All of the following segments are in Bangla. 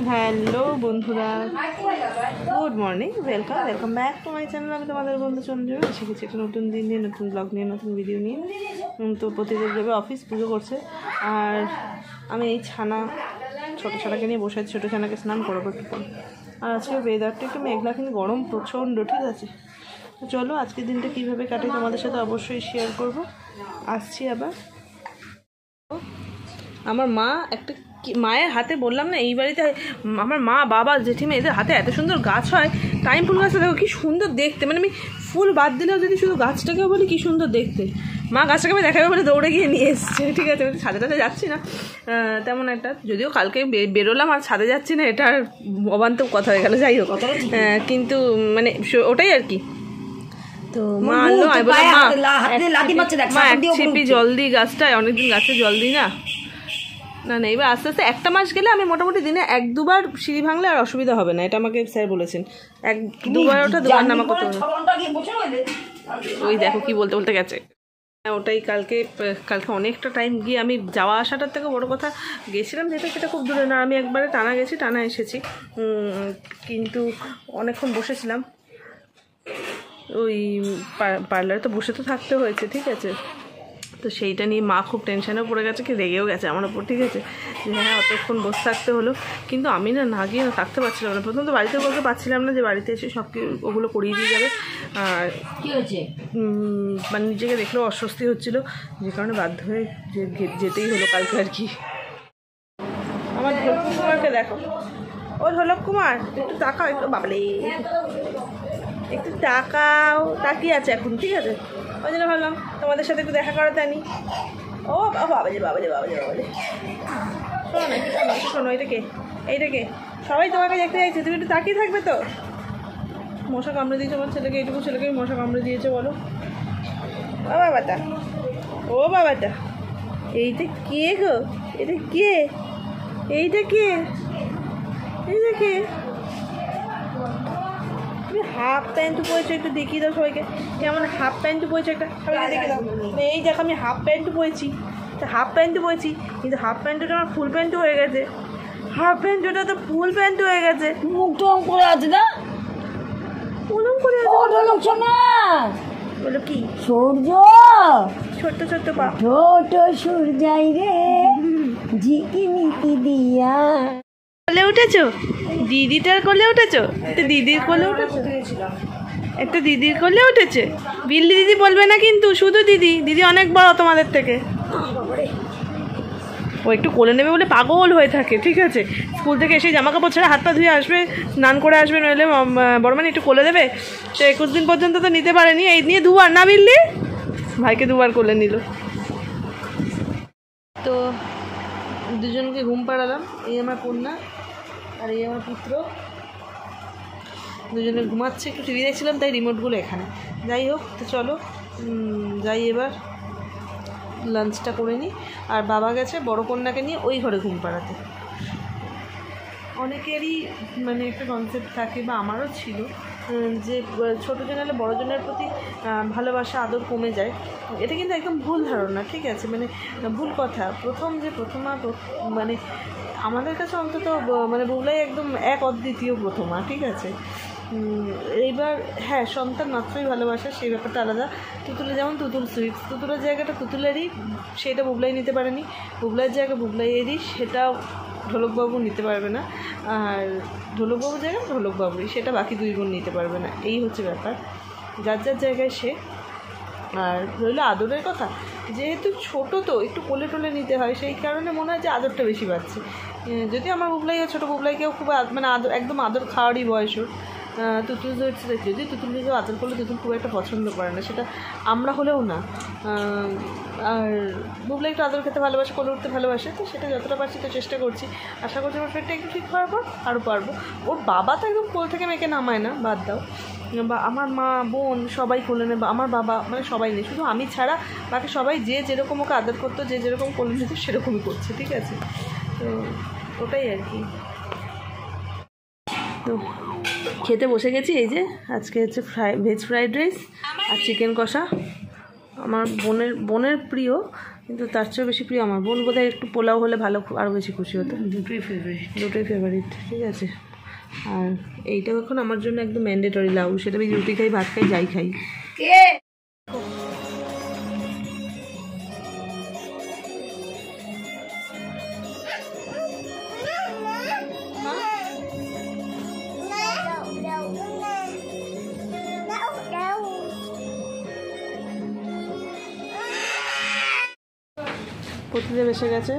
হ্যালো বন্ধুরা, good morning, welcome back to my channel. আমি তোমাদের বন্ধু চন্দ্র, এসে গেছি একটা নতুন দিন নিয়ে, নতুন ব্লগ নিয়ে, নতুন ভিডিও নিয়ে। তো প্রতিদিন যাবে অফিস, পুজো করছে, আর আমি এই ছোটো ছানাকে নিয়ে বসে আছি। ছোটো ছানাকে স্নান করবো একটু। আর আজকে ওয়েদারটা একটু মেঘলা, কিন্তু গরম প্রচণ্ড, ঠিক আছে। চলো আজকের দিনটা কীভাবে কাটে তোমাদের সাথে অবশ্যই শেয়ার করব। আসছি আবার। আমার মা একটা মায়ের হাতে, বললাম না এই বাড়িতে আমার মা, বাবা, জেঠিমা এদের হাতে এত সুন্দর গাছ হয়। টাইম ফুল গাছটা দেখো কী সুন্দর দেখতে, মানে আমি ফুল বাদ দিলেও যদি শুধু গাছটাকেও বলি কী সুন্দর দেখতে। মা গাছটাকে আমি দেখাবে বলে দৌড়ে গিয়ে নিয়ে এসছে, ঠিক আছে। ছাদে টাদে যাচ্ছি না তেমন একটা, যদিও কালকে বেরোলাম আর ছাদে যাচ্ছি না, এটা অবান্তর কথা হয়ে গেল। যাই হোক, কিন্তু মানে ওটাই আর কি। তো মা আনলো, আমি বললাম মা এক ছিপি জল দিই গাছটায়, অনেকদিন গাছে জল দিই না। না এবার আস্তে আস্তে একটা মাস গেলে আমি মোটামুটি দিনে 1-2 বার সিঁড়ি ভাঙলে আর অসুবিধা হবে না, এটা আমাকে স্যার বলেছেন। 1-2 বার ওটা 2 বার নামা করতে হবে। ওই দেখো কি বলতে বলতে গেছে। ওটাই কালকে অনেকটা টাইম গিয়ে আমি যাওয়া আসাটার থেকে বড় কথা গেছিলাম যেটা, সেটা খুব দূরে না। আমি একবারে টানা গেছি, টানা এসেছি, কিন্তু অনেকক্ষণ বসেছিলাম। ওই পার্লারে তো বসে তো থাকতে হয়েছে, ঠিক আছে। তো সেইটা নিয়ে মা খুব টেনশানেও পড়ে গেছে, কি রেগেও গেছে আমার ওপর, ঠিক আছে, যে হ্যাঁ অতক্ষণ বসে থাকতে হলো। কিন্তু আমি না গিয়ে থাকতে পারছিলাম না। প্রথম তো বাড়িতে বলতে পারছিলাম না যে বাড়িতে এসে সব ওগুলো করিয়ে দিয়ে যাবে, আর কী হয়েছে মানে নিজেকে দেখলেও অস্বস্তি হচ্ছিলো, যে কারণে বাধ্য হয়ে যেতেই হলো কালকে আর কি। আমার ঢোলক কুমারকে দেখো, ও ঢোলক কুমার একটু তাকাও, একটু বাবলে একটু তাকাও, তাকিয়ে আছে এখন, ঠিক আছে। ওই জন্য ভাবলাম তোমাদের সাথে একটু দেখা করাতে আনি। ও বাবাজে শোনো না, শোনো, এইটাকে সবাই তোমাকে দেখতে চাইছে, তুমি একটু তাকিয়ে থাকবে তো। মশা কামড়ে দিয়েছে আমার ছেলেকে, এইটুকু ছেলেকে মশা কামড়ে দিয়েছে, বলো। ও বাবাটা এইটা কে গো, এইটা কে হাফ প্যান্ট পরেছো, একটু দেখিয়ে দাও সবাইকে কেমন হাফ প্যান্ট পরেছো, একটা সবাইকে দেখে দাও। এই দেখো আমি হাফ প্যান্ট পরেছি, কিন্তু হাফ প্যান্টটা আমার ফুল প্যান্ট হয়ে গেছে। হাফ প্যান্টটা তো ফুল প্যান্ট হয়ে গেছে। মুখ টং করে আছে না, ওরম করে আছে না। বলো কি সূর্য, ছোট্ট পা, ছোট সূর্যাই রে ঝিকিমিকি দিয়া। কোলে উঠেছো, দিদিটার কোলে উঠেছো, একটা দিদির কোলে উঠেছে। বিল্লি দিদি বলবে না কিন্তু, শুধু দিদি অনেক বড় তোমাদের থেকে। ও একটু কোলে নেবে বলে পাগল হয়ে থাকে, ঠিক আছে। স্কুল থেকে এসে জামা কাপড় ছেড়ে হাত পা ধুয়ে আসবে, স্নান করে আসবে, নইলে বড় মানে একটু কোলে দেবে। তো 21 দিন পর্যন্ত তো নিতে পারেনি, এই নিয়ে 2 বার না বিল্লি, ভাইকে 2 বার কোলে নিল। তো দুজনকে ঘুম পাড়ালাম, এই আমার কন্যা আর এই আমার পুত্র, দুজনে ঘুমাচ্ছে। একটু টিভি দেখছিলাম, তাই রিমোটগুলো এখানে। যাই হোক, তো চলো যাই এবার লাঞ্চটা করে নিই। আর বাবা গেছে বড় কন্যাকে নিয়ে ওই ঘরে ঘুম পাড়াতে। অনেকেরই মানে একটা কনসেপ্ট থাকে, বা আমারও ছিল, যে ছোটো জনের বড় জনের প্রতি ভালোবাসা আদর কমে যায়। এটা কিন্তু একদম ভুল ধারণা, ঠিক আছে, মানে ভুল কথা। প্রথমা মানে আমাদের কাছে অন্তত মানে বউলাই একদম এক অদ্বিতীয় প্রথমা, ঠিক আছে। এইবার হ্যাঁ, সন্তান মাত্রই ভালোবাসা, সেই ব্যাপারটা আলাদা। তুতুলে যেমন তুতুল সুইটস, তুতুলের জায়গাটা তুতুলেরই, সেটা বুবলাই নিতে পারেনি। বুবলাইয়ের জায়গা বুবলাইয়েরই, সেটাও ঢোলকবাবু নিতে পারবে না। আর ঢোলকবাবুর জায়গা ঢোলকবাবুরই, সেটা বাকি 2 বোন নিতে পারবে না। এই হচ্ছে ব্যাপার, যার জায়গায় সে। আর রইল আদরের কথা, যেহেতু ছোটো তো একটু কোলে টোলে নিতে হয়, সেই কারণে মনে হয় যে আদরটা বেশি পাচ্ছে। যদি আমার বুবলাইও ছোটো, বুবলাইকেও খুব মানে একদম আদর খাওয়ারই বয়স ওর। তুতুল যদি তুতুলকেও আদর করলে তুতুল খুব একটা পছন্দ করে না, সেটা আমরা হলেও না। আর বুবলাই একটু আদর খেতে ভালোবাসে, কোলে উঠতে ভালোবাসে, তো সেটা যতটা পারছি তো চেষ্টা করছি। আশা করছি আমার পেটটা একটু ঠিক হওয়ার পর আরও পারবো। ওর বাবা তো একদম কোল থেকে মেয়েকে নামায় না, বাদ দাও। বা আমার মা, বোন সবাই কোলে নেবে, আমার বাবা মানে সবাই নেই, শুধু আমি ছাড়া বাকি সবাই যে যেরকম ওকে আদর করতো, যে যেরকম কোলে নিত সেরকমই করছে, ঠিক আছে। তো ওটাই আর কি। তো খেতে বসে গেছি। এই যে আজকে হচ্ছে ভেজ ফ্রাইড রাইস আর চিকেন কষা, আমার বোনের প্রিয়। কিন্তু তার চেয়েও বেশি প্রিয় আমার বোন। বোধহয় একটু পোলাও হলে ভালো, আরও বেশি খুশি হতো। দুটোই ফেভারিট, দুটোই ফেভারিট, ঠিক আছে। আর এইটাও এখন আমার জন্য একদম ম্যান্ডেটরি লাউ, সেটা আমি রুটি খাই, ভাত খাই, যাই খাই। প্রতিদেব এসে গেছে,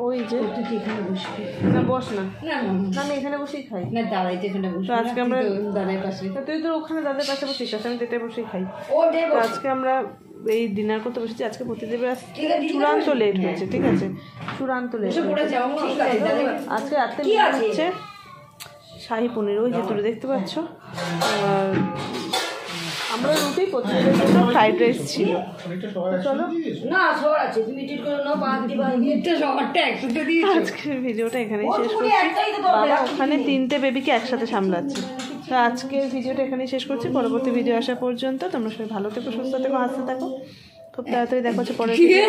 ওই যে এখানে বসবি না, বস না, না না আমি এখানে বসেই খাই। না দাদাই তো এখানে বসবি, তো আজকে আমরা দাদার পাশে, তুই তো ওখানে দাদার পাশে বসেই খাস, আমি তেতে বসেই খাই। ও দে তো আজকে আমরা এই ডিনার করতে বসেছি। আজকে প্রতিদেবের চূড়ান্ত লেট হয়েছে, ঠিক আছে, চূড়ান্ত লেট। আজকে রাত্রে হচ্ছে শাহি পনির, ওই যে তুলে দেখতে পাচ্ছ। আর আমরা রুটি, প্রতিদেবের জন্য ফ্রাইড রাইস ছিল। চলো না সবার আছে, তুমি ঠিক করে নাও, বাদ দিবা এটা সবারটা একসাথে দিয়ে। আজকের ভিডিওটা এখানেই শেষ করছি। বাবা ওখানে 3টে বেবিকে একসাথে সামলাচ্ছে। তো আজকের ভিডিওটা এখানেই শেষ করছি। পরবর্তী ভিডিও আসা পর্যন্ত তোমরা সবাই ভালো থেকো, সুস্থ থেকো, হাসতে থাকো। খুব তাড়াতাড়ি দেখা হচ্ছে পরের ভিডিও।